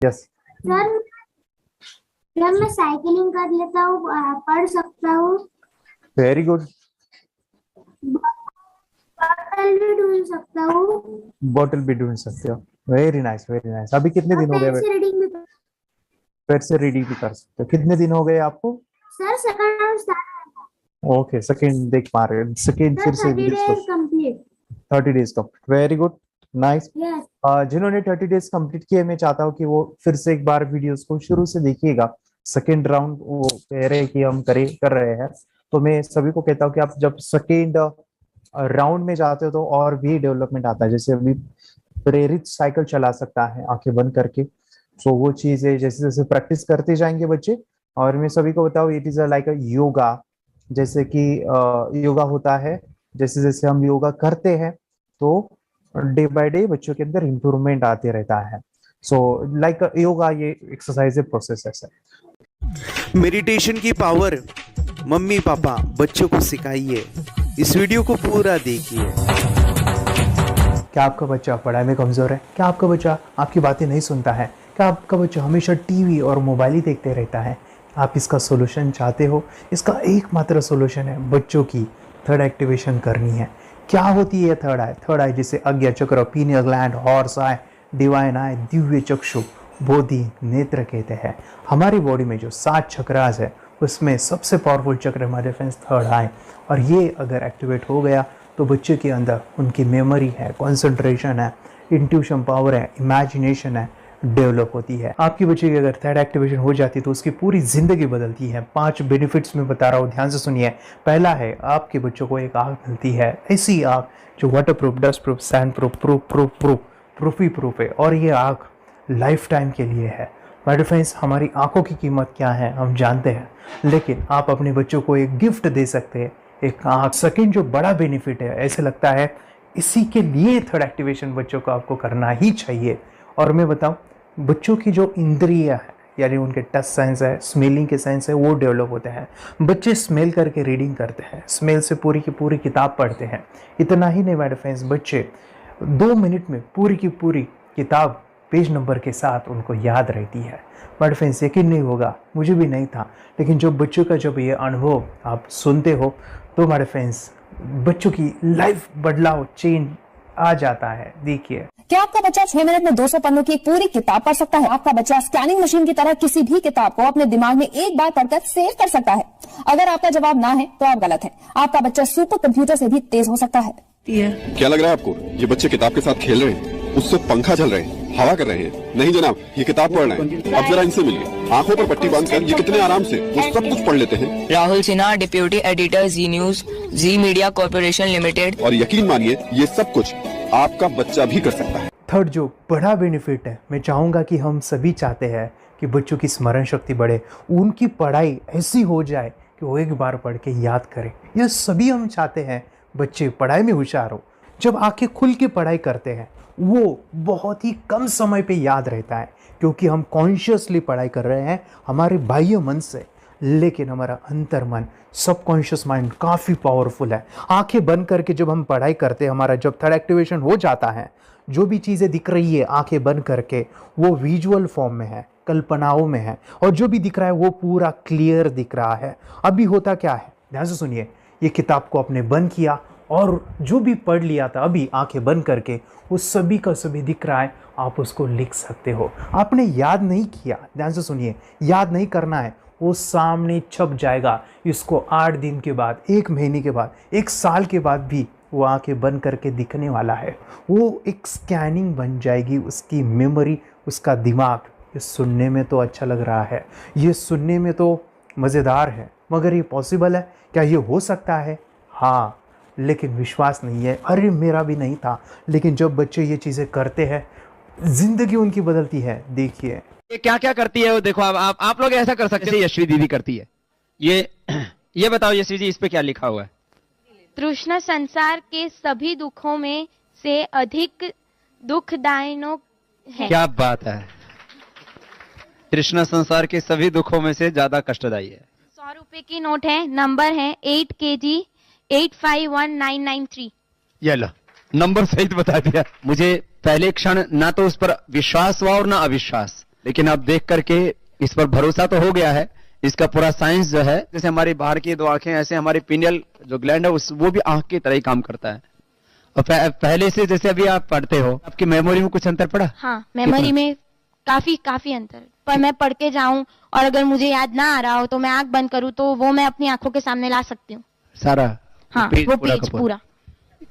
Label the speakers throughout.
Speaker 1: Yes.
Speaker 2: Sir जब मैं cycling कर लेता हूँ पढ़ सकता हूँ,
Speaker 1: वेरी गुड।
Speaker 2: बॉटल भी ढूंढ सकता हूँ
Speaker 1: बॉटल भी ढूंढ सकते हो। Very nice, very nice. अभी कितने
Speaker 2: और
Speaker 1: दिन हो
Speaker 2: पेन
Speaker 1: गए?
Speaker 2: से रीडिंग भी
Speaker 1: पेट से रीडिंग भी कर सकते हो। कितने दिन हो गए आपको?
Speaker 2: Sir second round start.
Speaker 1: Okay, second देख पा रहे हैं। सेकेंड
Speaker 2: सर
Speaker 1: फिर से
Speaker 2: 30
Speaker 1: वीडियोस को।
Speaker 2: Days complete.
Speaker 1: 30 days complete, very good, nice.
Speaker 2: Yes
Speaker 1: जिन्होंने 30 डेज कंप्लीट किए, मैं चाहता हूँ कि वो फिर से एक बार वीडियोस को शुरू से देखिएगा। सेकेंड राउंड वो कह रहे हैं कि हम कर रहे हैं, तो मैं सभी को कहता हूँ कि आप जब सेकेंड राउंड में जाते हो तो और भी डेवलपमेंट आता है। जैसे अभी प्रेरित साइकिल चला सकता है आंखें बंद करके। सो वो चीज है, जैसे जैसे प्रैक्टिस करते जाएंगे बच्चे। और मैं सभी को बताऊँ, इट इज लाइक अ योगा। जैसे कि योगा होता है, जैसे जैसे हम योगा करते हैं तो डे बाय डे बच्चों के अंदर इम्प्रूवमेंट आते रहता है। सो लाइक योगा ये एक्सरसाइज प्रोसेस है।
Speaker 3: मेडिटेशन की पावर मम्मी पापा बच्चों को सिखाइए। इस वीडियो को पूरा देखिए।
Speaker 1: क्या आपका बच्चा पढ़ाई में कमजोर है? क्या आपका बच्चा आपकी बातें नहीं सुनता है? क्या आपका बच्चा हमेशा टीवी और मोबाइल ही देखते रहता है? आप इसका सोल्यूशन चाहते हो? इसका एकमात्र सोल्यूशन है बच्चों की थर्ड एक्टिवेशन करनी है। क्या होती है थर्ड आई? थर्ड आई जिसे आज्ञा चक्र, pineal gland, horse eye, divine eye, दिव्य चक्षु, बोधि नेत्र कहते हैं। हमारी बॉडी में जो 7 चक्रास है उसमें सबसे पावरफुल चक्र हमारे फ्रेंड्स थर्ड आई। और ये अगर एक्टिवेट हो गया तो बच्चे के अंदर उनकी मेमोरी है, कंसंट्रेशन है, इंट्यूशन पावर है, इमेजिनेशन है, डेवलप होती है। आपकी बच्चे की अगर थर्ड एक्टिवेशन हो जाती है तो उसकी पूरी जिंदगी बदलती है। 5 बेनिफिट्स में बता रहा हूँ, ध्यान से सुनिए। पहला है, आपके बच्चों को एक आँख मिलती है, ऐसी आँख जो waterproof, dust proof, sand proof, proof ही प्रूफ है। और ये आँख लाइफ टाइम के लिए है। माय फ्रेंड्स, हमारी आंखों की कीमत क्या है हम जानते हैं, लेकिन आप अपने बच्चों को एक गिफ्ट दे सकते हैं, एक आँख। सेकेंड जो बड़ा बेनिफिट है, ऐसे लगता है इसी के लिए थर्ड एक्टिवेशन बच्चों को आपको करना ही चाहिए। और मैं बताऊं, बच्चों की जो इंद्रियां है, यानी उनके टच सेंस है, स्मेलिंग के सेंस है, वो डेवलप होते हैं। बच्चे स्मेल करके रीडिंग करते हैं, स्मेल से पूरी की पूरी किताब पढ़ते हैं। इतना ही नहीं माय फ्रेंड्स, बच्चे 2 मिनट में पूरी की पूरी किताब पेज नंबर के साथ उनको याद रहती है। बट फ्रेंड्स, यकीन नहीं होगा, मुझे भी नहीं था, लेकिन जो बच्चों का जब ये अनुभव आप सुनते हो तो हमारे फ्रेंड्स बच्चों की लाइफ बदलाव, चेंज आ जाता है। देखिए,
Speaker 4: क्या आपका बच्चा 6 मिनट में 200 पन्नों की एक पूरी किताब पढ़ सकता है? आपका बच्चा स्कैनिंग मशीन की तरह किसी भी किताब को अपने दिमाग में एक बार पढ़कर सेव कर सकता है? अगर आपका जवाब ना है तो आप गलत हैं। आपका बच्चा सुपर कंप्यूटर से भी तेज हो सकता है।
Speaker 5: क्या लग रहा है आपको ये बच्चे किताब के साथ खेल रहे हैं, उससे पंखा चल रहे हैं, हवा कर रहे हैं? नहीं जनाब, ये किताब पढ़ रहे हैं। अब जरा इनसे मिलिए। आंखों पर पट्टी बांधकर ये कितने आराम से वो सब कुछ पढ़ लेते हैं।
Speaker 6: राहुल सिन्हा, डिप्यूटी एडिटर, जी न्यूज, जी मीडिया कॉर्पोरेशन लिमिटेड।
Speaker 5: और यकीन मानिए, ये सब कुछ आपका बच्चा भी कर सकता है।
Speaker 1: थर्ड जो बड़ा बेनिफिट है, मैं चाहूँगा कि हम सभी चाहते हैं कि बच्चों की स्मरण शक्ति बढ़े, उनकी पढ़ाई ऐसी हो जाए कि वो एक बार पढ़ के याद करें। यह सभी हम चाहते हैं, बच्चे पढ़ाई में होशियार हो। जब आंखें खुल के पढ़ाई करते हैं वो बहुत ही कम समय पे याद रहता है, क्योंकि हम कॉन्शियसली पढ़ाई कर रहे हैं हमारे बाह्य मन से, लेकिन हमारा अंतर मन, सबकॉन्शियस माइंड काफ़ी पावरफुल है। आंखें बंद करके जब हम पढ़ाई करते हैं, हमारा जब थर्ड एक्टिवेशन हो जाता है, जो भी चीज़ें दिख रही है आंखें बंद करके, वो विजुअल फॉर्म में है, कल्पनाओं में है, और जो भी दिख रहा है वो पूरा क्लियर दिख रहा है। अभी होता क्या है, ध्यान से सुनिए। ये किताब को आपने बंद किया और जो भी पढ़ लिया था अभी आंखें बंद करके, वो सभी का सभी दिख रहा है। आप उसको लिख सकते हो। आपने याद नहीं किया, ध्यान से सुनिए, याद नहीं करना है, वो सामने छप जाएगा। इसको 8 दिन के बाद, 1 महीने के बाद, 1 साल के बाद भी वो आंखें बंद करके दिखने वाला है। वो एक स्कैनिंग बन जाएगी, उसकी मेमोरी, उसका दिमाग। ये सुनने में तो अच्छा लग रहा है, ये सुनने में तो मज़ेदार है, मगर ये पॉसिबल है क्या? ये हो सकता है, हाँ, लेकिन विश्वास नहीं है। अरे मेरा भी नहीं था, लेकिन जब बच्चे ये चीज़ें करते हैं, जिंदगी उनकी बदलती है। देखिए
Speaker 7: ये क्या क्या करती है वो देखो। आप लोग ऐसा कर सकते हैं, यशवी दीदी करती है। ये बताओ यशवी जी, इस पे क्या लिखा हुआ है?
Speaker 8: तृष्णा संसार के सभी दुखों में से अधिक दुखदायक है।
Speaker 7: क्या बात है, तृष्णा संसार के सभी दुखों में से ज्यादा कष्टदायी है।
Speaker 8: 100 रुपए की नोट है, नंबर है 8 kg 851993।
Speaker 7: ये लो, नंबर सहित बता दिया। मुझे पहले क्षण ना तो उस पर विश्वास हुआ और ना अविश्वास, लेकिन अब देख करके इस पर भरोसा तो हो गया है। इसका पूरा साइंस जो है, जैसे हमारी बाहर की 2 आंखें, ऐसे हमारी पिनियल जो ग्लैंड है वो भी आंख की तरह ही काम करता है। और पहले से जैसे अभी आप पढ़ते हो, आपकी मेमोरी में कुछ अंतर पड़ा?
Speaker 8: हाँ, मेमोरी में काफी अंतर। पर मैं पढ़ के जाऊं और अगर मुझे याद ना आ रहा हो तो मैं आंख बंद करूं तो वो मैं अपनी आंखों के सामने ला सकती हूँ
Speaker 7: सारा।
Speaker 8: हाँ, वो पेज पूरा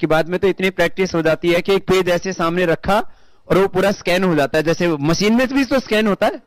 Speaker 7: कि बाद में तो इतनी प्रैक्टिस हो जाती है कि एक पेज ऐसे सामने रखा और वो पूरा स्कैन हो जाता है, जैसे मशीन में भी तो स्कैन होता है।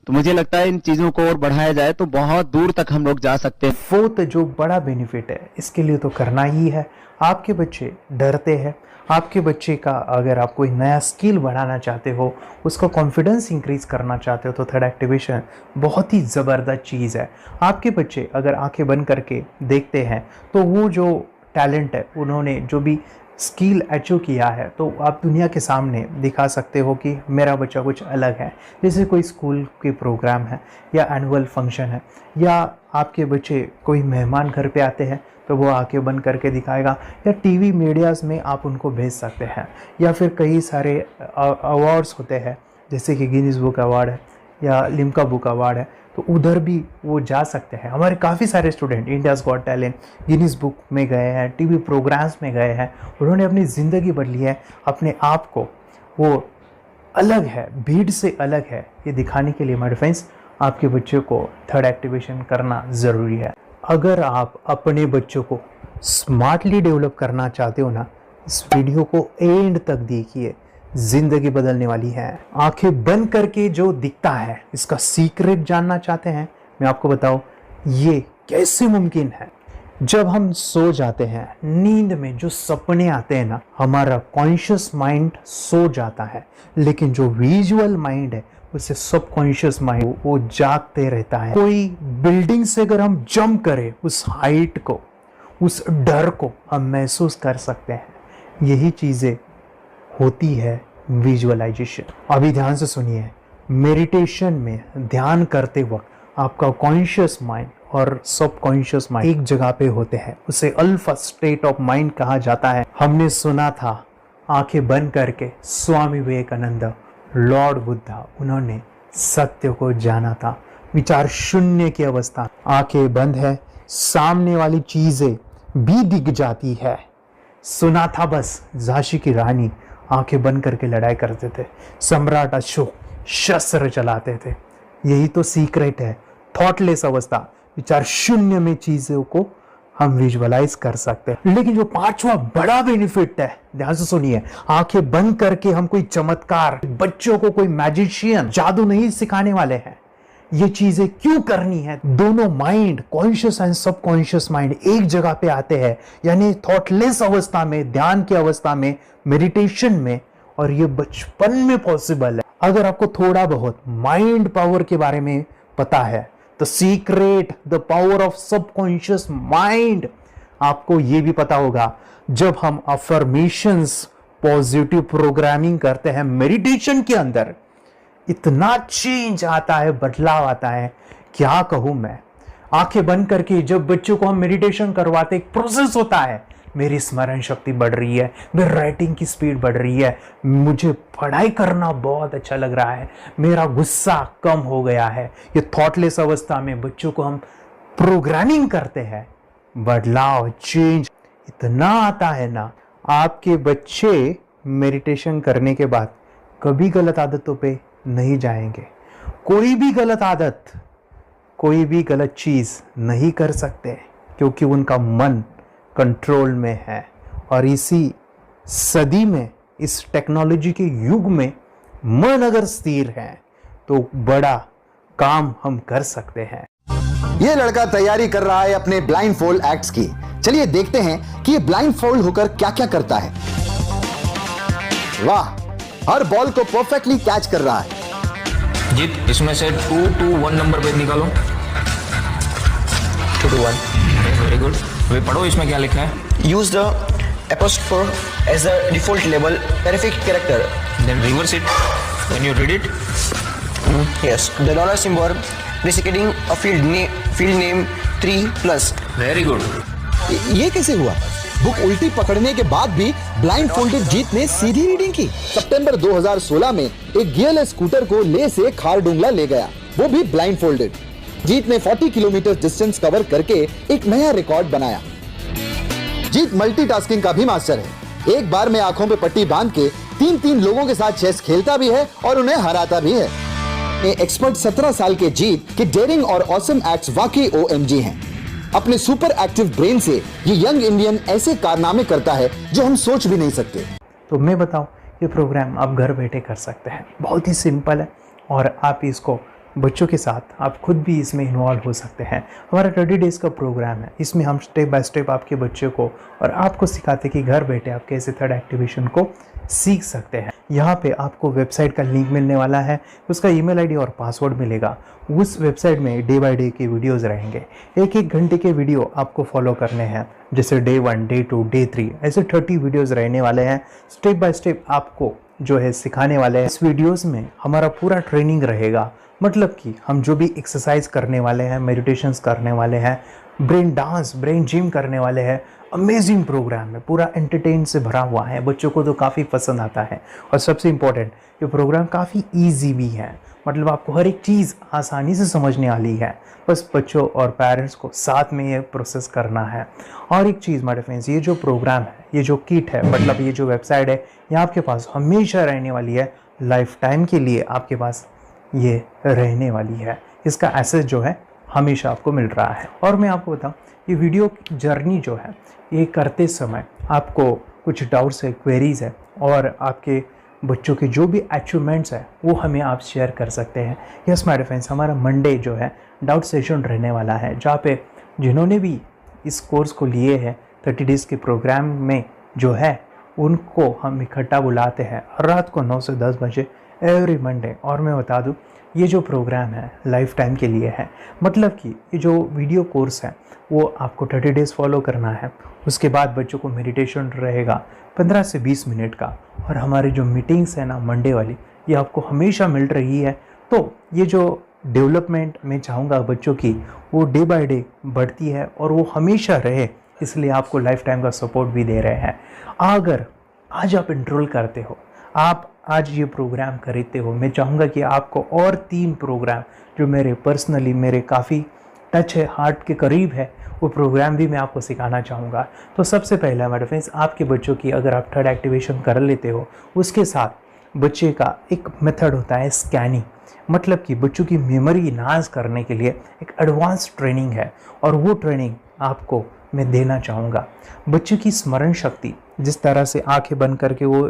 Speaker 7: तो मुझे लगता है इन चीजों को और बढ़ाया जाए तो बहुत दूर तक हम लोग जा सकते हैं।
Speaker 1: फोर्थ जो बड़ा बेनिफिट है, इसके लिए तो करना ही है। आपके बच्चे डरते हैं, आपके बच्चे का अगर आप कोई नया स्किल बढ़ाना चाहते हो, उसका कॉन्फिडेंस इंक्रीज करना चाहते हो, तो थर्ड एक्टिवेशन बहुत ही ज़बरदस्त चीज़ है। आपके बच्चे अगर आंखें बंद करके देखते हैं तो वो जो टैलेंट है, उन्होंने जो भी स्किल अचीव किया है, तो आप दुनिया के सामने दिखा सकते हो कि मेरा बच्चा कुछ अलग है। जैसे कोई स्कूल के प्रोग्राम है या एनुअल फंक्शन है, या आपके बच्चे कोई मेहमान घर पे आते हैं तो वो आंखें बंद करके दिखाएगा, या टीवी मीडियाज़ में आप उनको भेज सकते हैं, या फिर कई सारे अवार्ड्स होते हैं जैसे कि गिनीज बुक अवार्ड है या लिम्का बुक अवार्ड है, तो उधर भी वो जा सकते हैं। हमारे काफ़ी सारे student India's got talent, Guinness book में गए हैं, टीवी प्रोग्राम्स में गए हैं, उन्होंने अपनी ज़िंदगी बदली है, अपने आप को वो अलग है, भीड़ से अलग है, ये दिखाने के लिए मेरे फ्रेंड्स आपके बच्चों को थर्ड एक्टिवेशन करना ज़रूरी है। अगर आप अपने बच्चों को स्मार्टली डेवलप करना चाहते हो ना, इस वीडियो को एंड तक देखिए, जिंदगी बदलने वाली है। आंखें बंद करके जो दिखता है, इसका सीक्रेट जानना चाहते हैं? मैं आपको बताऊं ये कैसे मुमकिन है। जब हम सो जाते हैं, नींद में जो सपने आते हैं ना, हमारा कॉन्शियस माइंड सो जाता है, लेकिन जो विजुअल माइंड है, उससे सबकॉन्शियस माइंड वो जागते रहता है। कोई बिल्डिंग से अगर हम जंप करें, उस हाइट को, उस डर को हम महसूस कर सकते हैं। यही चीज़ें होती है विजुअलाइजेशन। अभी ध्यान से सुनिए, मेडिटेशन में ध्यान करते वक्त आपका कॉन्शियस माइंड और सबकॉन्शियस माइंड एक जगह पे होते हैं, उसे अल्फा स्टेट ऑफ माइंड कहा जाता है। हमने सुना था आंखें बंद करके स्वामी विवेकानंद, लॉर्ड बुद्धा, उन्होंने सत्य को जाना था। विचार शून्य की अवस्था, आंखें बंद है, सामने वाली चीजें भी दिख जाती है। सुना था बस झांसी की रानी आंखें बंद करके लड़ाई करते थे, सम्राट अशोक शस्त्र चलाते थे। यही तो सीक्रेट है, थॉटलेस अवस्था, विचार शून्य में चीजों को हम विजुअलाइज कर सकते हैं। लेकिन जो पांचवा बड़ा बेनिफिट है, ध्यान से सुनिए, आंखें बंद करके हम कोई चमत्कार, बच्चों को कोई मैजिशियन जादू नहीं सिखाने वाले हैं। ये चीजें क्यों करनी है? दोनों mind, conscious and subconscious mind एक जगह पे आते हैं, यानी थॉटलेस अवस्था में, ध्यान की अवस्था में, मेडिटेशन में, और ये बचपन में पॉसिबल है। अगर आपको थोड़ा बहुत माइंड पावर के बारे में पता है, the secret, the power of subconscious mind, आपको ये भी पता होगा जब हम अफर्मेशंस, पॉजिटिव प्रोग्रामिंग करते हैं मेडिटेशन के अंदर, इतना चेंज आता है, बदलाव आता है, क्या कहूं मैं। आंखें बंद करके जब बच्चों को हम मेडिटेशन करवाते, एक प्रोसेस होता है, मेरी स्मरण शक्ति बढ़ रही है, मेरी राइटिंग की स्पीड बढ़ रही है, मुझे पढ़ाई करना बहुत अच्छा लग रहा है, मेरा गुस्सा कम हो गया है। ये थॉटलेस अवस्था में बच्चों को हम प्रोग्रामिंग करते हैं, बदलाव, चेंज इतना आता है ना। आपके बच्चे मेडिटेशन करने के बाद कभी गलत आदतों पे नहीं जाएंगे, कोई भी गलत आदत, कोई भी गलत चीज नहीं कर सकते, क्योंकि उनका मन कंट्रोल में है। और इसी सदी में, इस टेक्नोलॉजी के युग में, मन अगर स्थिर है तो बड़ा काम हम कर सकते हैं।
Speaker 9: ये लड़का तैयारी कर रहा है अपने ब्लाइंड फोल्ड एक्ट्स की। चलिए देखते हैं कि ये ब्लाइंड फोल्ड होकर क्या क्या करता है। वाह, हर बॉल को परफेक्टली कैच कर रहा है।
Speaker 10: जीत, इसमें से 2 to 1 नंबर पे निकालो। 2 to 1, वेरी गुड। वे पढ़ो, इसमें क्या लिखा है?
Speaker 11: Use the apostrophe as a default label terrific character.
Speaker 10: Then reverse it when you read it.
Speaker 11: Yes, the dollar symbol preceding a field name 3+.
Speaker 10: Very good.
Speaker 9: ये कैसे हुआ? बुक उल्टी पकड़ने के बाद भी ब्लाइंड फोल्डेड जीत ने सीधी रीडिंग की। सितंबर 2016 में एक गियरलेस स्कूटर को ले से खारडुंगला ले गया, वो भी ब्लाइंड फोल्डेड। जीत ने 40 किलोमीटर डिस्टेंस कवर करके एक नया रिकॉर्ड बनाया। जीत मल्टीटास्किंग का भी मास्टर है। एक बार में आंखों पे पट्टी बांध के 3-3 लोगों के साथ चेस खेलता भी है और उन्हें हराता भी है। एक्सपर्ट 17 साल के जीत के डेयरिंग और ऑसम एक्ट्स वाकई OMG हैं। अपने सुपर एक्टिव ब्रेन से ये यंग इंडियन ऐसे कारनामे करता है जो हम सोच भी नहीं सकते।
Speaker 1: तो मैं बताऊं, ये प्रोग्राम आप घर बैठे कर सकते हैं, बहुत ही सिंपल है और आप इसको बच्चों के साथ आप खुद भी इसमें इन्वॉल्व हो सकते हैं। हमारा 30 डेज का प्रोग्राम है, इसमें हम स्टेप बाय स्टेप आपके बच्चे को और आपको सिखाते हैं कि घर बैठे आप कैसे थर्ड एक्टिवेशन को सीख सकते हैं। यहाँ पे आपको वेबसाइट का लिंक मिलने वाला है, उसका ईमेल आईडी और पासवर्ड मिलेगा। उस वेबसाइट में डे बाय डे के वीडियोस रहेंगे, 1-1 घंटे के वीडियो आपको फॉलो करने हैं, जैसे डे 1, डे 2, डे 3 ऐसे 30 वीडियोस रहने वाले हैं। स्टेप बाय स्टेप आपको जो है सिखाने वाले हैं। इस वीडियोस में हमारा पूरा ट्रेनिंग रहेगा, मतलब कि हम जो भी एक्सरसाइज करने वाले हैं, मेडिटेशंस करने वाले हैं, ब्रेन डांस, ब्रेन जिम करने वाले हैं। अमेजिंग प्रोग्राम है, पूरा एंटरटेन से भरा हुआ है, बच्चों को तो काफ़ी पसंद आता है। और सबसे इम्पोर्टेंट, ये प्रोग्राम काफ़ी ईजी भी है, मतलब आपको हर एक चीज़ आसानी से समझने वाली है। बस बच्चों और पेरेंट्स को साथ में ये प्रोसेस करना है। और एक चीज़ माय फ्रेंड्स, ये जो प्रोग्राम है, ये जो किट है, मतलब ये जो वेबसाइट है, ये आपके पास हमेशा रहने वाली है, लाइफ टाइम के लिए आपके पास ये रहने वाली है। इसका एक्सेस जो है हमेशा आपको मिल रहा है। और मैं आपको बताऊं, ये वीडियो जर्नी जो है, ये करते समय आपको कुछ डाउट्स है, क्वेरीज है और आपके बच्चों के जो भी अचीवमेंट्स है वो हमें आप शेयर कर सकते हैं। यस माय फ्रेंड्स, हमारा मंडे जो है डाउट सेशन रहने वाला है, जहाँ पे जिन्होंने भी इस कोर्स को लिए हैं 30 डेज़ के प्रोग्राम में जो है, उनको हम इकट्ठा बुलाते हैं रात को 9 से 10 बजे एवरी मंडे। और मैं बता दूं, ये जो प्रोग्राम है लाइफ टाइम के लिए है, मतलब कि ये जो वीडियो कोर्स है वो आपको 30 डेज़ फॉलो करना है। उसके बाद बच्चों को मेडिटेशन रहेगा 15 से 20 मिनट का, और हमारी जो मीटिंग्स है ना मंडे वाली, ये आपको हमेशा मिल रही है। तो ये जो डेवलपमेंट मैं चाहूँगा बच्चों की, वो डे बाय डे बढ़ती है और वो हमेशा रहे, इसलिए आपको लाइफ टाइम का सपोर्ट भी दे रहे हैं। अगर आज आप एनरोल करते हो, आप आज ये प्रोग्राम खरीदते हो, मैं चाहूँगा कि आपको और 3 प्रोग्राम जो मेरे पर्सनली मेरे काफ़ी टच है, हार्ट के करीब है, वो प्रोग्राम भी मैं आपको सिखाना चाहूँगा। तो सबसे पहला हमारे फ्रेंड्स, आपके बच्चों की अगर आप थर्ड एक्टिवेशन कर लेते हो, उसके साथ बच्चे का एक मेथड होता है स्कैनिंग, मतलब कि बच्चों की मेमोरी इन्हांस करने के लिए एक एडवांस ट्रेनिंग है, और वो ट्रेनिंग आपको मैं देना चाहूँगा। बच्चों की स्मरण शक्ति, जिस तरह से आंखें बंद करके वो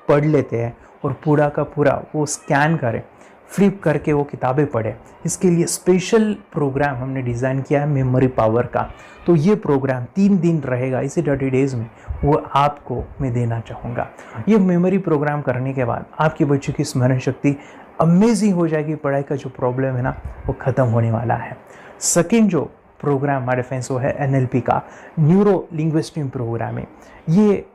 Speaker 1: पढ़ लेते हैं और पूरा का पूरा वो स्कैन करें, फ्लिप करके वो किताबें पढ़े, इसके लिए स्पेशल प्रोग्राम हमने डिज़ाइन किया है मेमोरी पावर का। तो ये प्रोग्राम 3 दिन रहेगा, इसी 30 डेज़ में वो आपको मैं देना चाहूँगा। ये मेमोरी प्रोग्राम करने के बाद आपके बच्चों की स्मरण शक्ति अमेजिंग हो जाएगी, पढ़ाई का जो प्रॉब्लम है ना वो ख़त्म होने वाला है। सेकेंड जो प्रोग्राम हमारे फ्रेंड्स वो है NLP का, न्यूरो लिंग्विस्टिक प्रोग्राम है। ये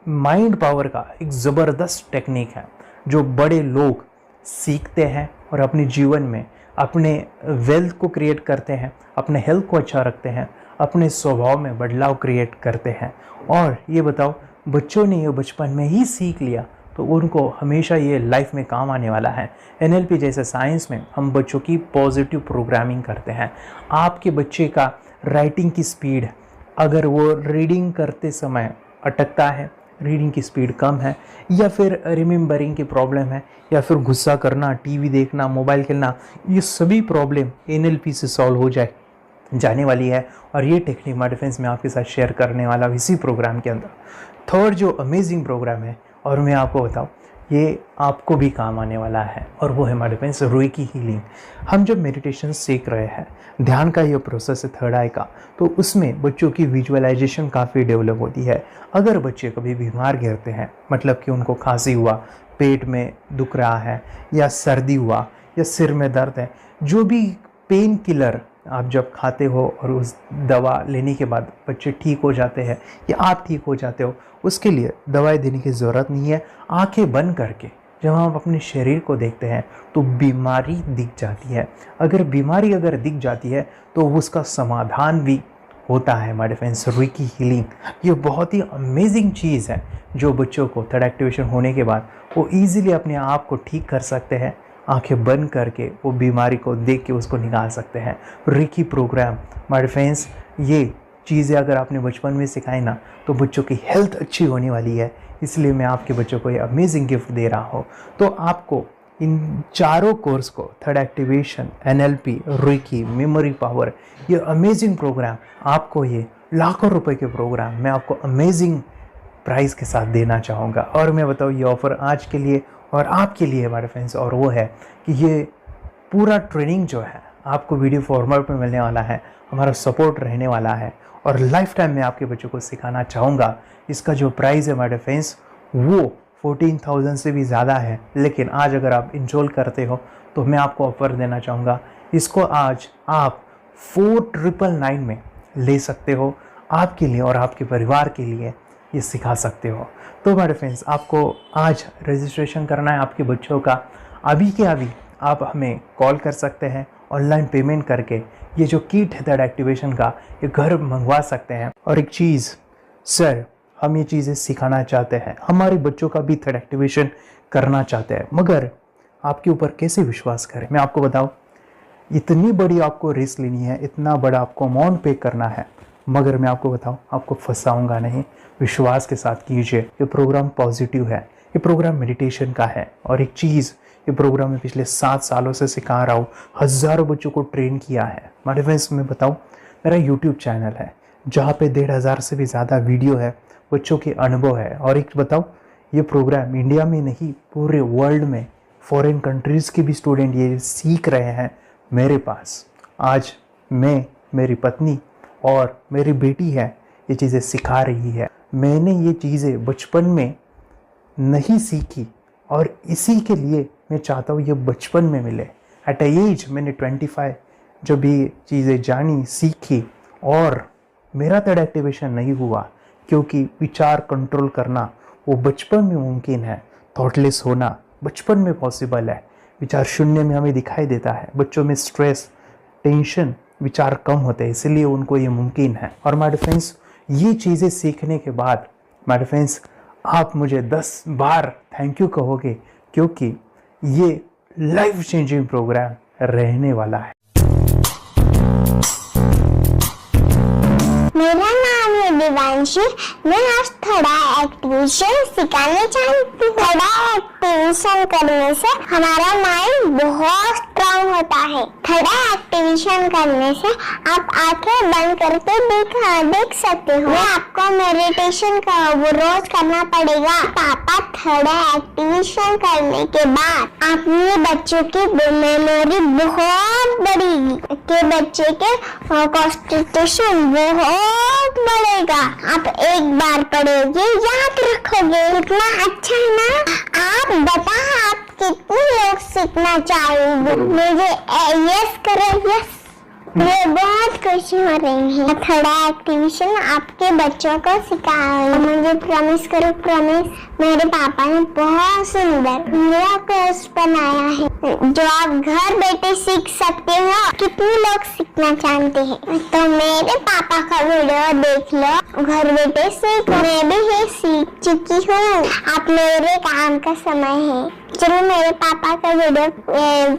Speaker 1: माइंड पावर का एक ज़बरदस्त टेक्निक है जो बड़े लोग सीखते हैं और अपने जीवन में अपने वेल्थ को क्रिएट करते हैं, अपने हेल्थ को अच्छा रखते हैं, अपने स्वभाव में बदलाव क्रिएट करते हैं। और ये बताओ, बच्चों ने ये बचपन में ही सीख लिया तो उनको हमेशा ये लाइफ में काम आने वाला है। NLP जैसे साइंस में हम बच्चों की पॉजिटिव प्रोग्रामिंग करते हैं। आपके बच्चे का राइटिंग की स्पीड, अगर वो रीडिंग करते समय अटकता है, रीडिंग की स्पीड कम है, या फिर रिमेंबरिंग की प्रॉब्लम है, या फिर गुस्सा करना, टीवी देखना, मोबाइल खेलना, ये सभी प्रॉब्लम NLP से सॉल्व हो जाने वाली है। और ये टेक्निक हमारे फ्रेंड्स मैं आपके साथ शेयर करने वाला हूँ इसी प्रोग्राम के अंदर। थर्ड जो अमेजिंग प्रोग्राम है, और मैं आपको बताऊँ, ये आपको भी काम आने वाला है, और वो है हमारे फ्रेंड्स रेकी हीलिंग। हम जब मेडिटेशन सीख रहे हैं, ध्यान का ये प्रोसेस है थर्ड आई का, तो उसमें बच्चों की विजुअलाइजेशन काफ़ी डेवलप होती है। अगर बच्चे कभी बीमार गिरते हैं, मतलब कि उनको खांसी हुआ, पेट में दुख रहा है, या सर्दी हुआ, या सिर में दर्द है, जो भी पेन किलर आप जब खाते हो और उस दवा लेने के बाद बच्चे ठीक हो जाते हैं या आप ठीक हो जाते हो, उसके लिए दवाई देने की ज़रूरत नहीं है। आंखें बंद करके जब हम अपने शरीर को देखते हैं तो बीमारी दिख जाती है। अगर बीमारी दिख जाती है तो उसका समाधान भी होता है हमारे फ्रेंड्स रेकी हीलिंग। ये बहुत ही अमेजिंग चीज़ है जो बच्चों को थर्ड एक्टिवेशन होने के बाद वो ईज़िली अपने आप को ठीक कर सकते हैं। आंखें बंद करके वो बीमारी को देख के उसको निकाल सकते हैं। रेकी प्रोग्राम हमारे फ्रेंड्स, ये चीज़ें अगर आपने बचपन में सिखाई ना तो बच्चों की हेल्थ अच्छी होने वाली है। इसलिए मैं आपके बच्चों को ये अमेजिंग गिफ्ट दे रहा हूँ। तो आपको इन चारों कोर्स को third activation, NLP, reiki, memory power, ये अमेजिंग प्रोग्राम, आपको ये लाखों रुपए के प्रोग्राम मैं आपको अमेजिंग प्राइस के साथ देना चाहूँगा। और मैं बताऊँ ये ऑफ़र आज के लिए और आपके लिए हमारे फ्रेंड्स, और वो है कि ये पूरा ट्रेनिंग जो है आपको वीडियो फॉर्मेट में मिलने वाला है, हमारा सपोर्ट रहने वाला है और लाइफ टाइम मैं आपके बच्चों को सिखाना चाहूँगा। इसका जो प्राइस है हमारे फ्रेंड्स वो 14,000 से भी ज़्यादा है, लेकिन आज अगर आप इनरोल करते हो तो मैं आपको ऑफ़र देना चाहूँगा। इसको आज आप 4,999 में ले सकते हो। आपके लिए और आपके परिवार के लिए ये सिखा सकते हो। तो हमारे फ्रेंड्स, आपको आज रजिस्ट्रेशन करना है आपके बच्चों का। अभी के अभी आप हमें कॉल कर सकते हैं, ऑनलाइन पेमेंट करके ये जो किट है थर्ड एक्टिवेशन का ये घर मंगवा सकते हैं। और एक चीज़ सर, हम ये चीज़ें सिखाना चाहते हैं, हमारे बच्चों का भी थर्ड एक्टिवेशन करना चाहते हैं, मगर आपके ऊपर कैसे विश्वास करें? मैं आपको बताऊं, इतनी बड़ी आपको रिस्क लेनी है, इतना बड़ा आपको अमाउंट पे करना है, मगर मैं आपको बताऊं आपको फंसाऊंगा नहीं। विश्वास के साथ कीजिए। ये प्रोग्राम पॉजिटिव है, ये प्रोग्राम मेडिटेशन का है। और एक चीज़, ये प्रोग्राम मैं पिछले 7 सालों से सिखा रहा हूँ, हज़ारों बच्चों को ट्रेन किया है। हमारे फ्रेंड्स, मैं बताऊँ मेरा यूट्यूब चैनल है जहाँ पे 1,500 से भी ज़्यादा वीडियो है, बच्चों के अनुभव है। और एक बताऊँ, ये प्रोग्राम इंडिया में नहीं पूरे वर्ल्ड में फॉरेन कंट्रीज़ के भी स्टूडेंट ये सीख रहे हैं मेरे पास। आज मैं, मेरी पत्नी और मेरी बेटी है ये चीज़ें सिखा रही है। मैंने ये चीज़ें बचपन में नहीं सीखी और इसी के लिए मैं चाहता हूँ ये बचपन में मिले। एट अ एज मैंने 25 जब ये चीज़ें जानी, सीखी, और मेरा थर्ड एक्टिवेशन नहीं हुआ क्योंकि विचार कंट्रोल करना वो बचपन में मुमकिन है। थॉटलेस होना बचपन में पॉसिबल है। विचार शून्य में हमें दिखाई देता है। बच्चों में स्ट्रेस, टेंशन, विचार कम होते हैं, इसलिए उनको ये मुमकिन है। और माय फ्रेंड्स, ये चीज़ें सीखने के बाद माय फ्रेंड्स आप मुझे 10 बार थैंक यू कहोगे, क्योंकि ये लाइफ चेंजिंग प्रोग्राम रहने वाला है।
Speaker 2: मेरा नाम है दिवांशी। मैं आज थोड़ा एक्टिवेशन सिखाना चाहती हूँ। थोड़ा एक्टिवेशन करने से हमारा माइंड बहुत स्ट्रांग होता है। थोड़ा एक्टिवेशन करने से आप आंखें बंद करके देख सकते हो। मैं आपको मेडिटेशन का वो रोज करना पड़ेगा। पापा, थोड़ा एक्टिवेशन करने के बाद अपने बच्चों की मेमोरी बहुत बढ़ेगी, के बच्चे के कॉन्सेंट्रेशन बहुत बढ़ेगा। आप एक बार पढ़ोगे, याद रखोगे, कितना अच्छा है ना। आप बताओ, आप कितने लोग सीखना चाहोगे? मुझे यस करो, यस। मुझे बहुत खुशी हो रही है। थोड़ा एक्टिवेशन आपके बच्चों को सिखाओ। मुझे प्रॉमिस करो, प्रॉमिस। मेरे पापा ने बहुत सुंदर मेरा कोर्स बनाया है जो आप घर बैठे सीख सकते हो। कितने लोग सीखना चाहते हैं तो मेरे पापा का वीडियो देख लो, घर बैठे सीख। मैं भी ये सीख चुकी हूँ। आप मेरे काम का समय है, चलो मेरे पापा का वीडियो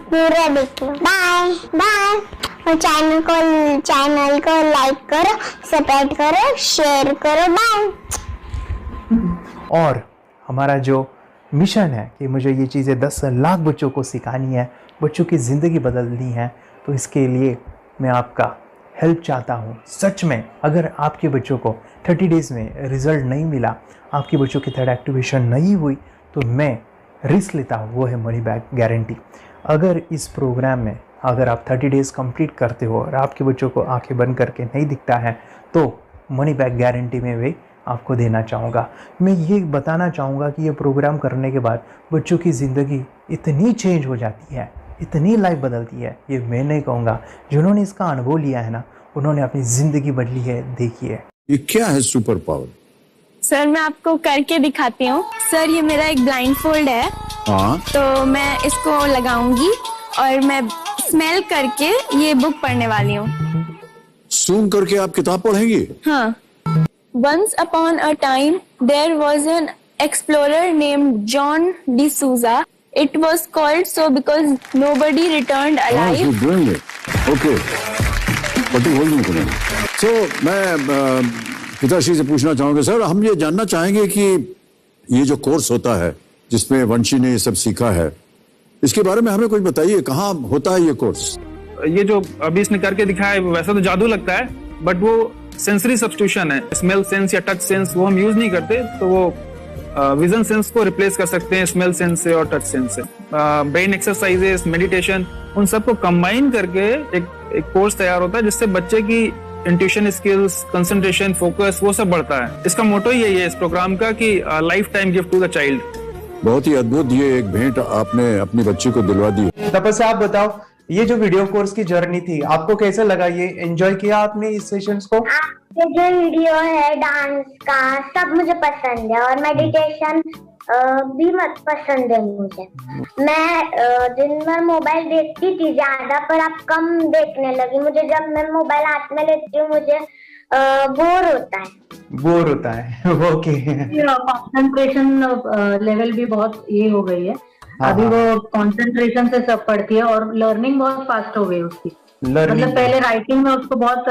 Speaker 2: पूरा देख लो। Bye bye. और चैनल को लाइक करो, सपोर्ट करो, शेयर करो। बाय।
Speaker 1: और हमारा जो मिशन है कि मुझे ये चीज़ें 10 लाख बच्चों को सिखानी है, बच्चों की ज़िंदगी बदलनी है, तो इसके लिए मैं आपका हेल्प चाहता हूँ। सच में अगर आपके बच्चों को 30 डेज़ में रिज़ल्ट नहीं मिला, आपके बच्चों की थर्ड एक्टिवेशन नहीं हुई, तो मैं रिस्क लेता हूँ, वो है मनी बैक गारंटी। अगर इस प्रोग्राम में अगर आप 30 डेज़ कंप्लीट करते हो और आपके बच्चों को आंखें बंद करके नहीं दिखता है, तो मनी बैक गारंटी में भी आपको देना चाहूँगा। मैं ये बताना चाहूँगा कि ये प्रोग्राम करने के बाद बच्चों की ज़िंदगी इतनी चेंज हो जाती है, इतनी लाइफ बदलती है, ये मैं नहीं कहूँगा। जिन्होंने इसका अनुभव लिया है ना, उन्होंने अपनी ज़िंदगी बदली है। देखिए
Speaker 12: ये क्या है सुपर पावर?
Speaker 13: सर मैं आपको करके दिखाती हूँ। सर ये मेरा एक ब्लाइंड फोल्ड है।
Speaker 12: हाँ,
Speaker 13: तो मैं इसको लगाऊंगी और मैं स्मेल करके ये बुक पढ़ने वाली हूँ।
Speaker 12: सूंघ करके आप किताब पढ़ेंगी?
Speaker 13: हाँ. Once upon a time, there was an explorer named John D'Souza. It was called so because nobody returned alive.
Speaker 12: You're doing it. Okay. पट्टी खोल दूँ तुम्हें. So मैं पिताश्री से पूछना चाहूँगा सर, हम ये जानना चाहेंगे कि ये जो कोर्स होता है जिसमें वंशी ने ये सब सीखा है, इसके बारे में हमें कुछ बताइए. कहाँ होता है ये कोर्स?
Speaker 14: ये जो अभी इसने करके दिखाया है वैसा तो जादू लगता है, बट वो सेंसरी सब्स्टिट्यूशन है. स्मेल सेंस या टच सेंस वो हम यूज नहीं करते, तो वो विजन सेंस को रिप्लेस कर सकते हैं स्मेल सेंस से और टच सेंस से. ब्रेन एक्सरसाइजेस, मेडिटेशन, उन सबको कंबाइन करके एक कोर्स तैयार होता है जिससे बच्चे की इंट्यूशन स्किल्स, कंसंट्रेशन, फोकस वो सब बढ़ता है. इसका मोटो ही यही है इस प्रोग्राम का कि life time gift to the child.
Speaker 12: बहुत ही अद्भुत ये एक भेंट आपने अपनी बच्ची को दिलवा दी.
Speaker 1: तपस्या आप बताओ, ये जो वीडियो कोर्स की जर्नी थी आपको कैसा लगा? ये एंजॉय किया आपने इस सेशंस को?
Speaker 2: ये जो वीडियो है डांस का सब मुझे पसंद है और मेडिटेशन भी मत पसंद है मुझे. मैं दिन भर मोबाइल देखती थी ज्यादा, पर अब कम देखने लगी. मुझे जब मैं मोबाइल हाथ में लेती हूँ मुझे बोर होता है. ओके.
Speaker 15: कंसंट्रेशन लेवल भी बहुत ये हो गई है. अभी वो कंसंट्रेशन से सब पढ़ती है और लर्निंग बहुत फास्ट हो गई उसकी. मतलब पहले राइटिंग में उसको बहुत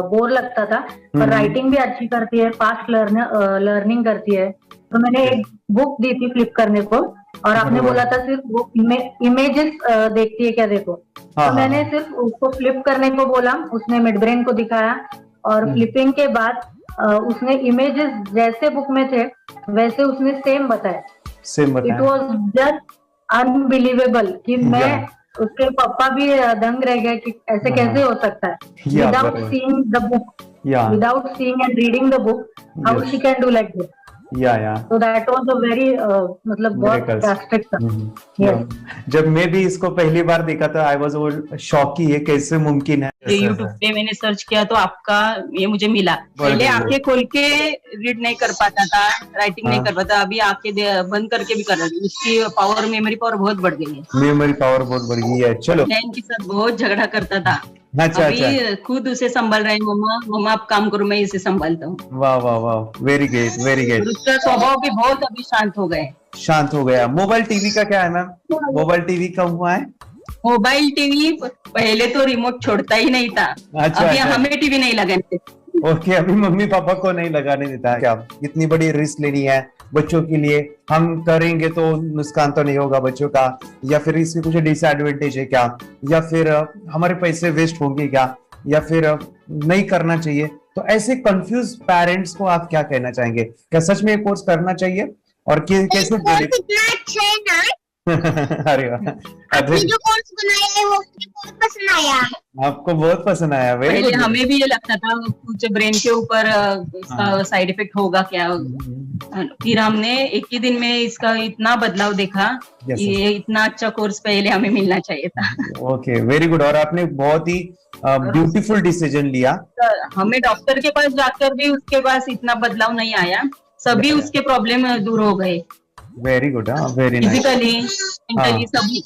Speaker 15: बोर लगता था, पर राइटिंग भी अच्छी करती है, फास्ट लर्निंग करती है. तो मैंने एक बुक दी थी फ्लिप करने को और आपने बोला था सिर्फ वो इमेजेस देखती है क्या, देखो. तो मैंने सिर्फ उसको फ्लिप करने को बोला, उसने मिड ब्रेन को दिखाया और फ्लिपिंग के बाद उसने इमेजेस जैसे बुक में थे वैसे उसने सेम बताया. इट वॉज जस्ट अनबिलीवेबल कि मैं उसके पापा भी दंग रह गए कि ऐसे कैसे हो सकता है. Without seeing the book, without seeing and reading the book, how she can do like this. So that was a very मतलब बहुत drastic था.
Speaker 1: जब मैं भी इसको पहली बार देखा था आई वाज शॉक कि ये कैसे मुमकिन है.
Speaker 16: यूट्यूब पे मैंने सर्च किया तो आपका ये मुझे मिला. पहले आंखें खोल के रीड नहीं कर पाता था, राइटिंग नहीं कर पाता, अभी आंखें बंद करके भी कर रही है. उसकी पावर, मेमोरी पावर बहुत बढ़ गई है.
Speaker 1: मेमोरी पावर बहुत बढ़ गई है. चलो.
Speaker 16: बहन के साथ बहुत झगड़ा करता था. अभी खुद उसे संभाल रहे हैं. मम्मा आप काम करो, मैं इसे संभालता हूँ.
Speaker 1: वाह वाह वाह, वेरी ग्रेट वेरी ग्रेट.
Speaker 16: उसका स्वभाव भी बहुत अभी शांत हो गया. मोबाइल
Speaker 1: टीवी का क्या है मैम? मोबाइल टीवी का हुआ है?
Speaker 16: मोबाइल टीवी पहले तो रिमोट छोड़ता ही नहीं था. अभी हमें टीवी नहीं लगाने.
Speaker 1: ओके, अभी मम्मी पापा को नहीं लगाने देता. क्या इतनी बड़ी रिस्क लेनी है बच्चों के लिए? हम करेंगे तो नुकसान तो नहीं होगा बच्चों का, या फिर इसकी कुछ डिसएडवांटेज है क्या, या फिर हमारे पैसे वेस्ट होंगे क्या, या फिर नहीं करना चाहिए? तो ऐसे कंफ्यूज पेरेंट्स को आप क्या कहना चाहेंगे? क्या सच में ये कोर्स करना चाहिए और कैसे? अरे वाह,
Speaker 2: आपने जो कोर्स बनाया है वो मुझे बहुत पसंद आया.
Speaker 1: आपको बहुत पसंद आया?
Speaker 16: पहले हमें भी ये लगता था कुछ ब्रेन के ऊपर इसका साइड इफेक्ट होगा क्या. फिर हमने एक ही दिन में इसका इतना बदलाव देखा. ये इतना अच्छा कोर्स पहले हमें मिलना चाहिए था.
Speaker 1: Okay, very good. और आपने बहुत ही ब्यूटीफुल डिसीजन लिया.
Speaker 16: हमें डॉक्टर के पास जाकर भी उसके पास इतना बदलाव नहीं आया. सभी उसके प्रॉब्लम दूर हो गए.
Speaker 1: Very good. Very nice.
Speaker 16: Physically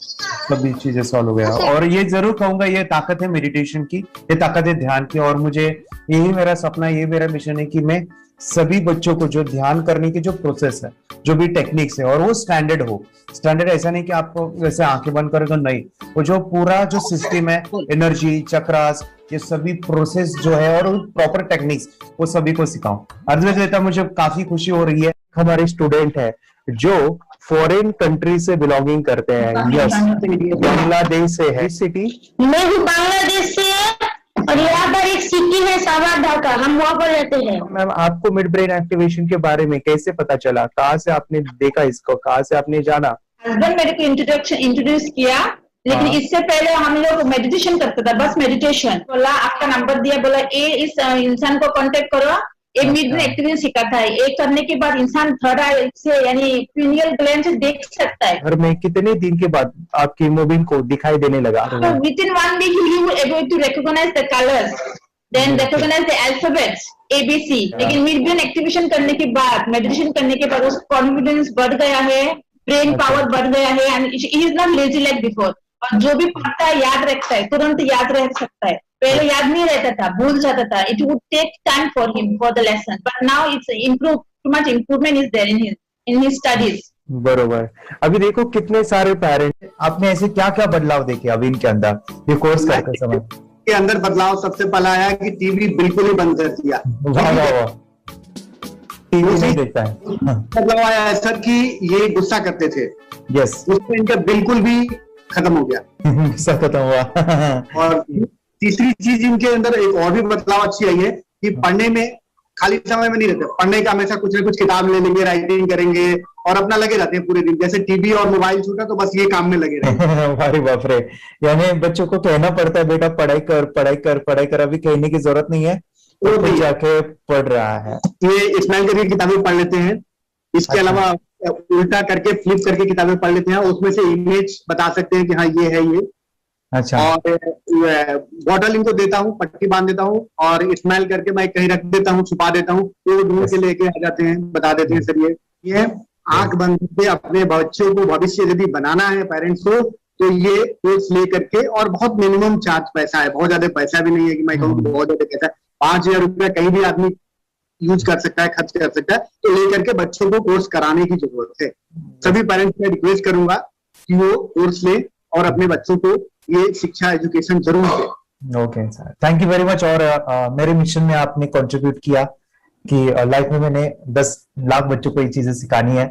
Speaker 1: सभी चीजें सॉल्व हो गया. और ये जरूर कहूंगा, ये ताकत है मेडिटेशन की, ये ताकत है ध्यान की. और मुझे यही मेरा सपना, ये मेरा मिशन है कि मैं सभी बच्चों को जो ध्यान करने की जो प्रोसेस है, जो भी टेक्निक्स है, और वो स्टैंडर्ड हो. स्टैंडर्ड ऐसा नहीं कि आपको वैसे आंखें बंद करें तो नहीं, वो जो पूरा जो सिस्टम है, एनर्जी, चक्रास, ये सभी प्रोसेस जो है और प्रॉपर टेक्निक्स वो सभी को सिखाऊं. अद्वैत, मुझे काफी खुशी हो रही है. हमारे स्टूडेंट है जो फॉरेन कंट्री से बिलोंगिंग करते हैं. यस, बांग्लादेश से है. सिटी
Speaker 2: मैं हूँ बांग्लादेश से और यहाँ पर एक सिटी है सावर ढाका, हम वहाँ पर रहते हैं.
Speaker 1: मैम, आपको मिड ब्रेन एक्टिवेशन के बारे में कैसे पता चला? कहाँ से आपने देखा इसको, कहाँ से आपने जाना?
Speaker 17: हस्बैंड मेरे को इंट्रोड्यूस किया, लेकिन इससे पहले हम लोग मेडिटेशन करते थे, बस मेडिटेशन. बोला आपका नंबर दिया, बोला ये इस इंसान को कांटेक्ट करो, एक मिड ब्रेन एक्टिवेशन सिखाता है. एक करने के बाद इंसान थर्ड आई से यानी पिनियल ग्लैंड से देख सकता है.
Speaker 1: घर में कितने दिन के बाद आपकी हीमोग्लोबिन को दिखाई देने लगा?
Speaker 17: Within 1 week you will able to recognise the colours, then recognise the alphabets ABC. लेकिन मिड ब्रेन एक्टिवेशन करने के बाद, मेडिटेशन करने के बाद उसका कॉन्फिडेंस बढ़ गया है, ब्रेन पावर बढ़ गया है, and he is not lazy like before. और जो भी पढ़ता है याद रखता है, तुरंत याद रह सकता है। पहले याद नहीं रहता था, भूल जाता था। It would take time for him for the lesson, but now it's too much improvement is there in his studies.
Speaker 1: बरोबर। अभी देखो कितने सारे पेरेंट्स, आपने ऐसे क्या क्या बदलाव देखे अभी इनके अंदर ये कोर्स करते समय?
Speaker 18: के अंदर बदलाव सबसे पहला आया कि टीवी बिल्कुल ही बंद कर दिया।
Speaker 1: वाह वाह वाह, टीवी नहीं देखता है।
Speaker 18: बदलाव आया है सर कि ये गुस्सा करते थे,
Speaker 1: यस,
Speaker 18: उसमें इनका बिल्कुल भी खत्म हो गया,
Speaker 1: गुस्सा खत्म हुआ।
Speaker 18: और तीसरी चीज इनके अंदर एक और भी बदलाव अच्छी आई है कि पढ़ने में खाली समय में नहीं रहते, पढ़ने का हमेशा कुछ ना कुछ किताब ले लेंगे, राइटिंग करेंगे और अपना लगे रहते हैं पूरे दिन। जैसे टीवी और मोबाइल छूटा तो बस ये काम में लगे रहते।
Speaker 1: अरे बाप रे, यानी बच्चों को कहना पड़ता है बेटा पढ़ाई कर पढ़ाई कर पढ़ाई कर, अभी कहने की जरूरत नहीं है, तो भी जाके पढ़ रहा है।
Speaker 18: ये स्माइल करके किताबें पढ़ लेते हैं, इसके अलावा उल्टा करके फ्लिप करके किताबें पढ़ लेते हैं, उसमें से इमेज बता सकते हैं कि हाँ ये है ये।
Speaker 1: अच्छा।
Speaker 18: और बॉटल इनको देता हूँ, पट्टी बांध देता हूँ और स्माइल करके मैं कहीं रख देता हूँ, छुपा देता हूँ, तो ढूंढ के लेके आ जाते हैं, बता देते हैं सर ये आंख बंद करके अपने बच्चों को भविष्य यदि बनाना है पेरेंट्स को, तो ये कोर्स ले करके, और बहुत मिनिमम चार्ज पैसा है, बहुत ज्यादा पैसा भी नहीं है कि मैं कहूँ बहुत ज्यादा पैसा, 5,000 रुपया कहीं भी आदमी यूज कर सकता है, खर्च कर सकता है, तो लेकर के बच्चों को कोर्स कराने की जरूरत है। सभी पेरेंट्स में रिक्वेस्ट करूंगा कि वो कोर्स लें और अपने बच्चों को ये शिक्षा एजुकेशन जरूर दें।
Speaker 1: Okay sir, thank you very much. और मेरे मिशन में आपने कंट्रीब्यूट किया कि लाइफ में मैंने 10 लाख बच्चों को ये चीजें सिखानी है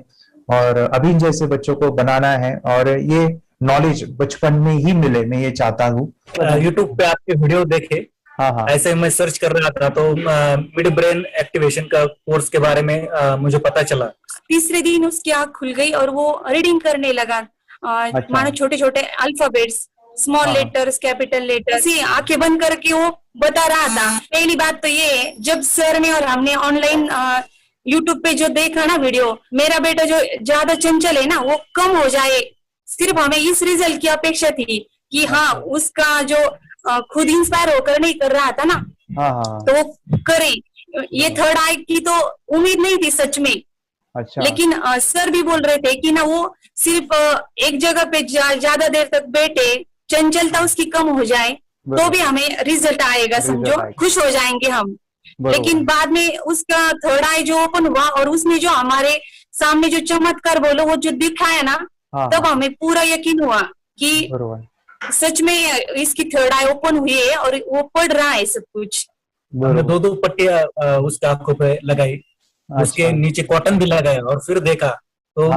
Speaker 1: और अभी जैसे बच्चों को बनाना है, और ये नॉलेज बचपन में ही मिले, मैं ये चाहता हूँ।
Speaker 19: यूट्यूब पे आपके वीडियो देखे,
Speaker 1: हाँ,
Speaker 19: ऐसे मैं सर्च कर रहा था तो मिड ब्रेन एक्टिवेशन का कोर्स के बारे में मुझे पता चला।
Speaker 13: तीसरे दिन उसकी आंख खुल गई और वो रीडिंग करने लगा। मानो छोटे छोटे alphabets, small letters, capital letters, ऐसी आंखें बंद करके वो बता रहा था। पहली बात तो ये, जब सर ने और हमने ऑनलाइन यूट्यूब पे जो देखा ना वीडियो, मेरा बेटा जो ज्यादा चंचल है ना वो कम हो जाए, सिर्फ हमें इस रिजल्ट की अपेक्षा थी कि हाँ उसका जो खुद इंस्पायर होकर नहीं कर रहा था ना, तो वो करे। ये थर्ड आई की तो उम्मीद नहीं थी सच में।
Speaker 1: अच्छा।
Speaker 13: लेकिन सर भी बोल रहे थे कि ना वो सिर्फ एक जगह पे ज्यादा देर तक बैठे, चंचलता उसकी कम हो जाए तो भी हमें रिजल्ट आएगा, समझो खुश हो जाएंगे हम। लेकिन बाद में उसका थर्ड आई जो ओपन हुआ और उसने जो हमारे सामने जो चमत्कार बोलो वो जो दिखाया ना, तब हमें पूरा यकीन हुआ कि सच में इसकी थर्ड आई ओपन हुई है और वो पढ़ रहा है सब कुछ।
Speaker 19: हमने 2 पट्टियां उसके आंखों पे लगाई, उसके नीचे कॉटन भी लगाया और फिर देखा तो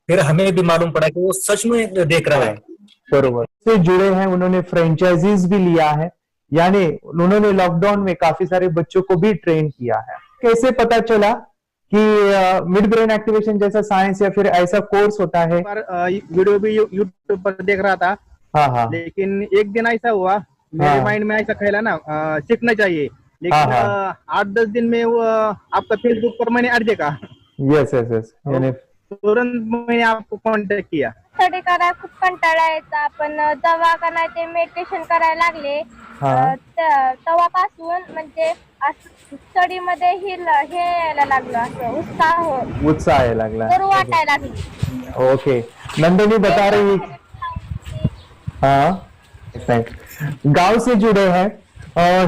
Speaker 19: फिर हमें भी मालूम पड़ा कि वो सच में देख रहा है।
Speaker 1: बरोबर से जुड़े हैं, उन्होंने फ्रेंचाइजीज भी लिया है, यानी उन्होंने लॉकडाउन में काफी सारे बच्चों को भी ट्रेन किया है। कैसे पता चला कि मिड ब्रेन एक्टिवेशन जैसा साइंस या फिर ऐसा कोर्स होता है?
Speaker 20: वीडियो भी यूट्यूब पर देख रहा था, लेकिन एक दिन ऐसा हुआ मेरे माइंड में ऐसा खेला ना सीखना चाहिए, लेकिन 8-10 दिन में वो आपका फेसबुक पर मैंने ऐड देखा।
Speaker 1: यस यस यस, यानी
Speaker 20: तुरंत मैंने आपको कॉन्टॅक्ट किया।
Speaker 2: स्टडी करायला खूप कंटाळा यायचा, पण जेव्हा का नाही ते मेडिटेशन करायला लागले तेव्हापासून म्हणजे स्टडी मध्ये हे यायला लागलं, असं
Speaker 1: उत्साह यायला लागला,
Speaker 2: बरं वाटायला लागलं।
Speaker 1: ओके, नंदिनी बता रही, हाँ गांव से जुड़े हैं,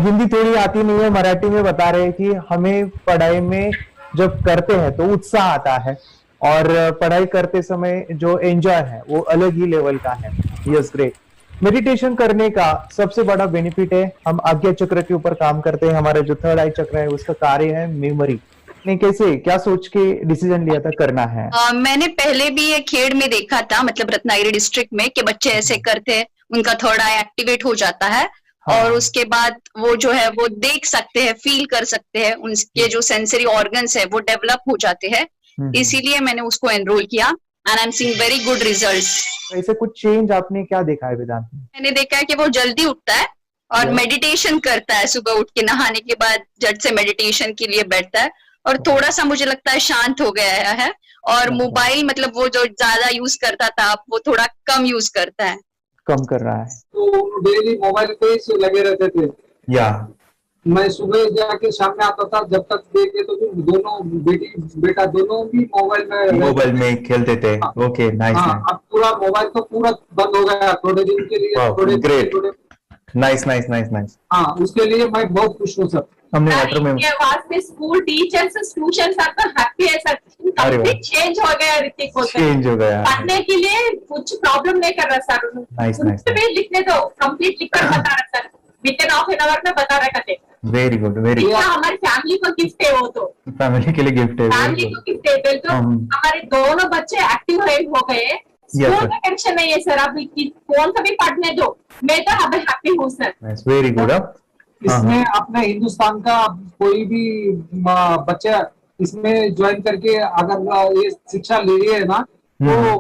Speaker 1: हिंदी थोड़ी आती नहीं है, मराठी में बता रहे हैं कि हमें पढ़ाई में जब करते हैं तो उत्साह आता है और पढ़ाई करते समय जो एंजॉय है वो अलग ही लेवल का है। Yes, great. मेडिटेशन करने का सबसे बड़ा बेनिफिट है, हम आज्ञा चक्र के ऊपर काम करते हैं, हमारा जो थर्ड आई चक्र है उसका कार्य है मेमोरी। ने कैसे क्या सोच के डिसीजन लिया था करना है?
Speaker 21: मैंने पहले भी ये खेड़ में देखा था, मतलब रत्नागिरी डिस्ट्रिक्ट में, कि बच्चे ऐसे करते हैं, उनका थर्ड आई एक्टिवेट हो जाता है और उसके बाद वो जो है वो देख सकते हैं, फील कर सकते हैं, उनके जो सेंसरी ऑर्गन्स है वो डेवलप हो जाते हैं। इसीलिए मैंने उसको एनरोल किया and I am seeing very good results.
Speaker 1: ऐसे कुछ चेंज आपने क्या देखा है वेदांत में?
Speaker 21: मैंने देखा है कि वो जल्दी उठता है और मेडिटेशन करता है, सुबह उठ के नहाने के बाद झट से मेडिटेशन के लिए बैठता है और थोड़ा सा मुझे लगता है शांत हो गया है, और मोबाइल मतलब वो जो ज्यादा यूज करता था वो थोड़ा कम यूज करता है,
Speaker 1: कम कर रहा है।
Speaker 20: तो डेली मोबाइल पे ही लगे रहते थे।
Speaker 1: या
Speaker 18: मैं सुबह जाके शाम में आता था, जब तक देखे तो दोनों बेटा दोनों भी
Speaker 1: मोबाइल में खेलते थे। Okay, nice.
Speaker 18: अब पूरा मोबाइल तो पूरा बंद हो गया थोड़े दिन के लिए।
Speaker 1: Great, nice nice nice nice.
Speaker 18: हाँ, उसके लिए मैं बहुत खुश हूँ सर।
Speaker 1: हमने वाटर में
Speaker 17: वास्ते स्कूल टीचर्स स्टूडेंट्स सब हैप्पी है सर। कंप्लीट चेंज हो गया ऋतिक को,
Speaker 1: चेंज हो गया।
Speaker 17: पढ़ने के लिए कुछ प्रॉब्लम नहीं कर रहा सर।
Speaker 1: Nice nice.
Speaker 17: लिखने दो, कंप्लीट लिखकर बता रहा sir, with in half an hour में बता रहा करते।
Speaker 1: Very good, very good.
Speaker 17: हमारी फैमिली को गिफ्ट है, वो तो
Speaker 1: फैमिली के लिए गिफ्ट है,
Speaker 17: फैमिली को गिफ्ट है। तो हमारे दोनों बच्चे एक्टिव हो गए, स्कूल का टेंशन नहीं है सर। अभी कौन सा भी पढ़ने दो, मैं तो अब हैप्पी हूँ सर।
Speaker 1: Very good.
Speaker 18: इसमें अपने हिंदुस्तान का कोई भी बच्चा इसमें ज्वाइन करके अगर ये शिक्षा ले रही है ना, तो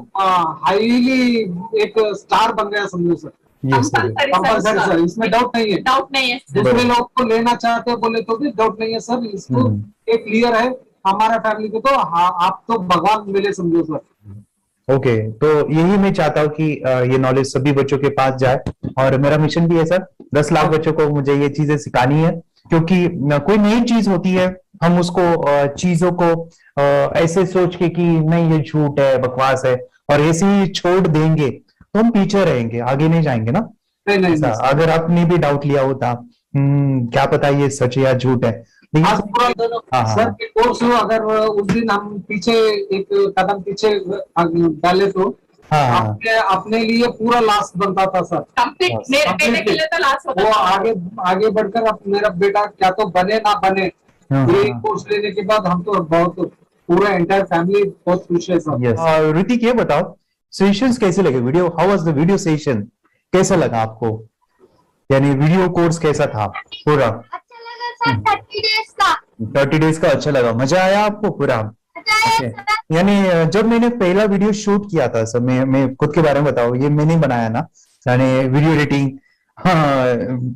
Speaker 18: हाईली एक स्टार बन गया समझो सर। कंपल्सरी सर, इसमें डाउट नहीं है।
Speaker 17: डाउट नहीं है।
Speaker 18: दूसरे लोग को लेना चाहते हो बोले तो भी डाउट नहीं है सर। इसको एक क्लियर है हमारा फैमिली को, तो आप तो भगवान मिले समझो सर।
Speaker 1: ओके, तो यही मैं चाहता हूँ कि ये नॉलेज सभी बच्चों के पास जाए, और मेरा मिशन भी है सर, 10 लाख बच्चों को मुझे ये चीजें सिखानी है। क्योंकि कोई नई चीज होती है, हम उसको चीजों को ऐसे सोच के कि नहीं ये झूठ है, बकवास है, और ऐसे ही छोड़ देंगे तो हम पीछे रहेंगे, आगे नहीं जाएंगे ना।
Speaker 18: नहीं,
Speaker 1: अगर आपने भी डाउट लिया होता, क्या पता ये सच या झूठ है।
Speaker 18: आज पूरा सर के कोर्स हो, अगर उस दिन हम पीछे एक कदम पीछे डाले तो अपने लिए पूरा लास्ट बनता था सर।
Speaker 17: मेरे के लिए तो लास्ट होता
Speaker 18: वो आगे बढ़कर अब मेरा बेटा क्या तो बने ना बने, ये कोर्स लेने के बाद हम तो बहुत पूरा एंटायर फैमिली बहुत खुश है सर।
Speaker 1: ऋतिक, ये बताओ सेशंस कैसे लगे? Video, how was the video session? कैसा लगा आपको? यानी वीडियो कोर्स कैसा था पूरा? 30 डेज का अच्छा लगा, मजा आया आपको पूरा? यानी जब मैंने पहला वीडियो शूट किया था सर, मैं खुद के बारे में बताऊं, ये मैंने बनाया ना, यानी वीडियो एडिटिंग,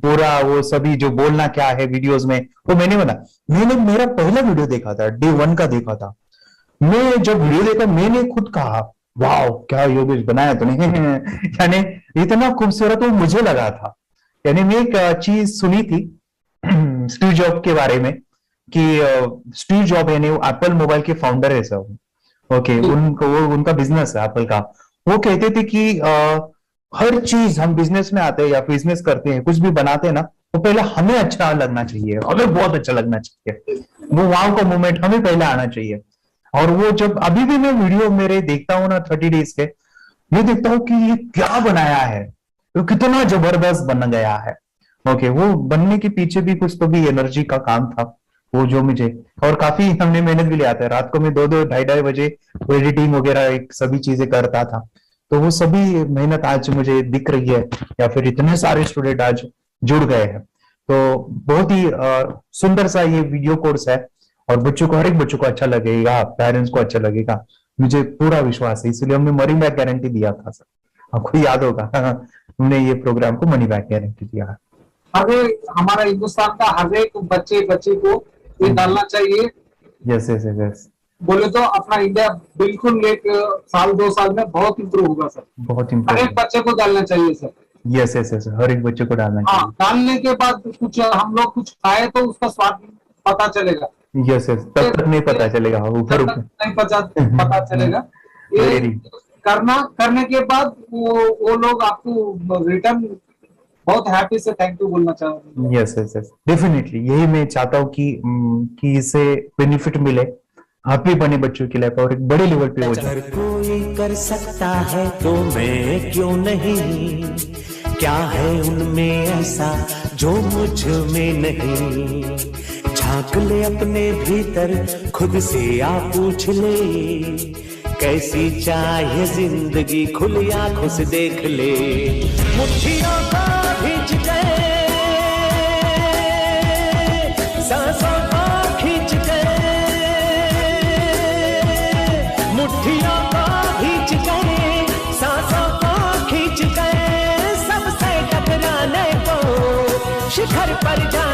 Speaker 1: पूरा वो सभी जो बोलना क्या है वीडियोस में वो मैंने बनाया। मैंने मेरा पहला वीडियो देखा था, डे 1 का देखा था। मैं जब वीडियो देखा मैंने खुद कहा वाह क्या योगेश बनाया तूने। यानी इतना खूबसूरत वो मुझे लगा था। यानी मैं एक चीज सुनी थी स्टीव जॉब के बारे में, कि स्टीव जॉब यानी एप्पल मोबाइल के फाउंडर है सब। ओके, उनका बिजनेस है एप्पल का। वो कहते थे कि हर चीज हम बिजनेस में आते हैं या बिजनेस करते हैं, कुछ भी बनाते हैं ना, तो पहले हमें अच्छा लगना चाहिए, हमें बहुत अच्छा लगना चाहिए, वो वाव का मोमेंट हमें पहले आना चाहिए। और वो जब अभी भी मैं वीडियो मेरे देखता हूँ ना 30 डेज के, मैं देखता हूँ कि ये क्या बनाया है, तो कितना जबरदस्त बन गया है। ओके, वो बनने के पीछे भी कुछ तो भी एनर्जी का काम था वो, जो मुझे, और काफी हमने मेहनत भी लिया था। रात को मैं 2-2 ढाई बजे एडिटिंग वगैरह सभी चीजें करता था। तो वो सभी मेहनत आज मुझे दिख रही है, या फिर इतने सारे स्टूडेंट आज जुड़ गए हैं। तो बहुत ही सुंदर सा ये वीडियो कोर्स है, और बच्चों को, हर एक बच्चों को अच्छा लगेगा, पेरेंट्स को अच्छा लगेगा, मुझे पूरा विश्वास है। इसलिए हमने मनी बैक गारंटी दिया था सर, आपको याद होगा। हमने ये प्रोग्राम को मनी बैक गारंटी दिया है।
Speaker 18: हमारा हिंदुस्तान का हर एक बच्चे को ये डालना चाहिए।
Speaker 1: यस यस यस,
Speaker 18: बोले तो अपना इंडिया बिल्कुल 1 साल 2 साल में बहुत इम्प्रूव होगा सर।
Speaker 1: बहुत इम्प्रूव,
Speaker 18: हर एक बच्चे को डालना चाहिए सर।
Speaker 1: यस यस यस, हर एक बच्चे को डालना चाहिए।
Speaker 18: डालने के बाद कुछ हम लोग कुछ खाए तो उसका स्वाद पता चलेगा।
Speaker 1: यस यस, तब तक नहीं पता चलेगा, ऊपर
Speaker 18: नहीं पता चलेगा। ये करने के बाद वो लोग आपको रिटर्न बहुत हैप्पी से थैंक यू बोलना चाहूंगा।
Speaker 1: यस यस यस, डेफिनेटली यही मैं चाहता हूँ कि इससे बेनिफिट मिले हैप्पी बने बच्चों की लाइफ, और एक बड़े लेवल पे हो जाए।
Speaker 3: अगर कोई कर सकता है तो मैं क्यों नहीं, क्या है उनमें ऐसा जो मुझ में नहीं। झांक ले अपने भीतर, खुद से आ पूछ ले, कैसी चाहे जिंदगी, खुली आंखों से देख ले। मुट्ठियों को खींच के, सांसों को खींच के, मुट्ठियों को खींच के, सांसों को खींच के, सबसे टकराने को शिखर पर जा